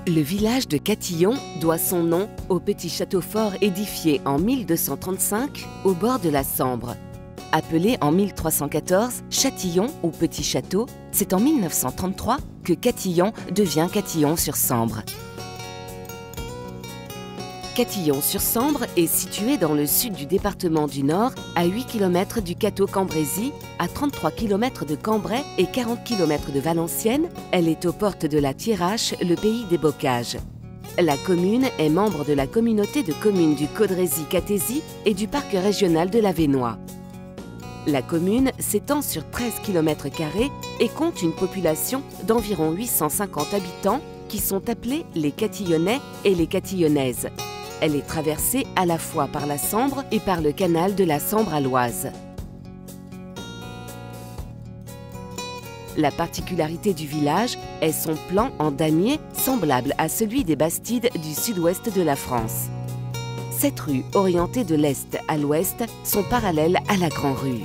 Le village de Catillon doit son nom au petit château fort édifié en 1235 au bord de la Sambre. Appelé en 1314 Châtillon ou Petit Château, c'est en 1933 que Catillon devient Catillon-sur-Sambre. Catillon-sur-Sambre est situé dans le sud du département du Nord, à 8 km du Cateau-Cambrésis, à 33 km de Cambrai et 40 km de Valenciennes. Elle est aux portes de la Thiérache, le pays des bocages. La commune est membre de la communauté de communes du Caudrésis-Cathésie et du parc régional de l'Avesnois. La commune s'étend sur 13 km² et compte une population d'environ 850 habitants qui sont appelés les Catillonnais et les Catillonnaises. Elle est traversée à la fois par la Sambre et par le canal de la Sambre à l'Oise. La particularité du village est son plan en damier semblable à celui des Bastides du sud-ouest de la France. 7 rues orientées de l'est à l'ouest sont parallèles à la Grand Rue.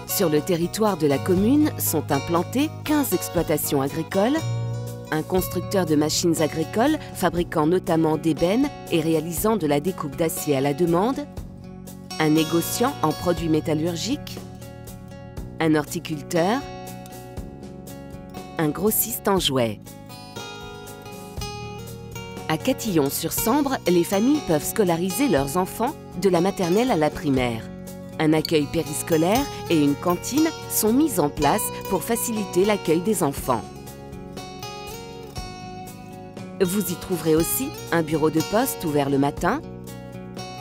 Sur le territoire de la commune sont implantées 15 exploitations agricoles, un constructeur de machines agricoles fabriquant notamment d'ébène et réalisant de la découpe d'acier à la demande, un négociant en produits métallurgiques, un horticulteur, un grossiste en jouets. À Catillon-sur-Sambre, les familles peuvent scolariser leurs enfants de la maternelle à la primaire. Un accueil périscolaire et une cantine sont mis en place pour faciliter l'accueil des enfants. Vous y trouverez aussi un bureau de poste ouvert le matin,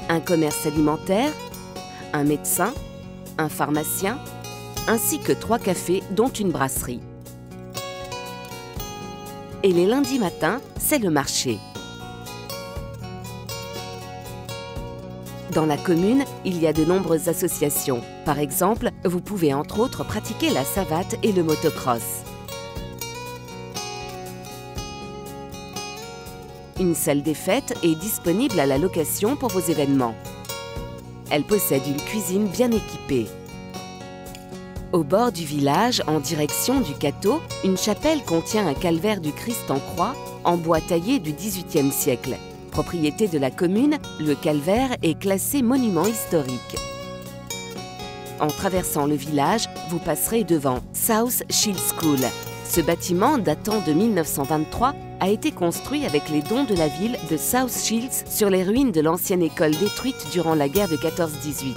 un commerce alimentaire, un médecin, un pharmacien, ainsi que 3 cafés dont une brasserie. Et les lundis matins, c'est le marché. Dans la commune, il y a de nombreuses associations. Par exemple, vous pouvez entre autres pratiquer la savate et le motocross. Une salle des fêtes est disponible à la location pour vos événements. Elle possède une cuisine bien équipée. Au bord du village, en direction du Cateau, une chapelle contient un calvaire du Christ en croix en bois taillé du XVIIIe siècle. Propriété de la commune, le calvaire est classé monument historique. En traversant le village, vous passerez devant South Shields School. Ce bâtiment, datant de 1923, a été construit avec les dons de la ville de South Shields sur les ruines de l'ancienne école détruite durant la guerre de 14-18.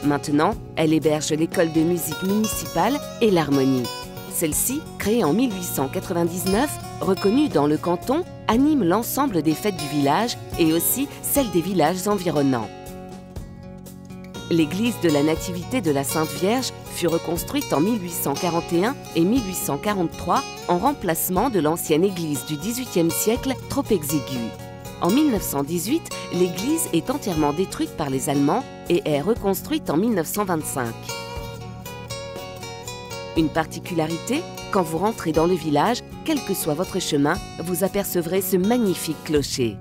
Maintenant, elle héberge l'école de musique municipale et l'harmonie. Celle-ci, créée en 1899, reconnue dans le canton, anime l'ensemble des fêtes du village et aussi celles des villages environnants. L'église de la Nativité de la Sainte Vierge fut reconstruite en 1841 et 1843 en remplacement de l'ancienne église du XVIIIe siècle trop exiguë. En 1918, l'église est entièrement détruite par les Allemands et est reconstruite en 1925. Une particularité, quand vous rentrez dans le village, quel que soit votre chemin, vous apercevrez ce magnifique clocher.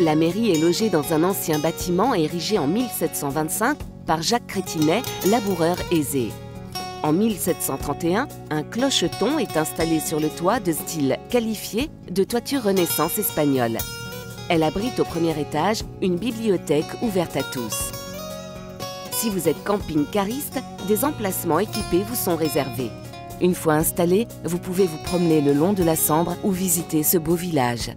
La mairie est logée dans un ancien bâtiment érigé en 1725 par Jacques Crétinet, laboureur aisé. En 1731, un clocheton est installé sur le toit de style qualifié de toiture Renaissance espagnole. Elle abrite au premier étage une bibliothèque ouverte à tous. Si vous êtes camping-cariste, des emplacements équipés vous sont réservés. Une fois installé, vous pouvez vous promener le long de la Sambre ou visiter ce beau village.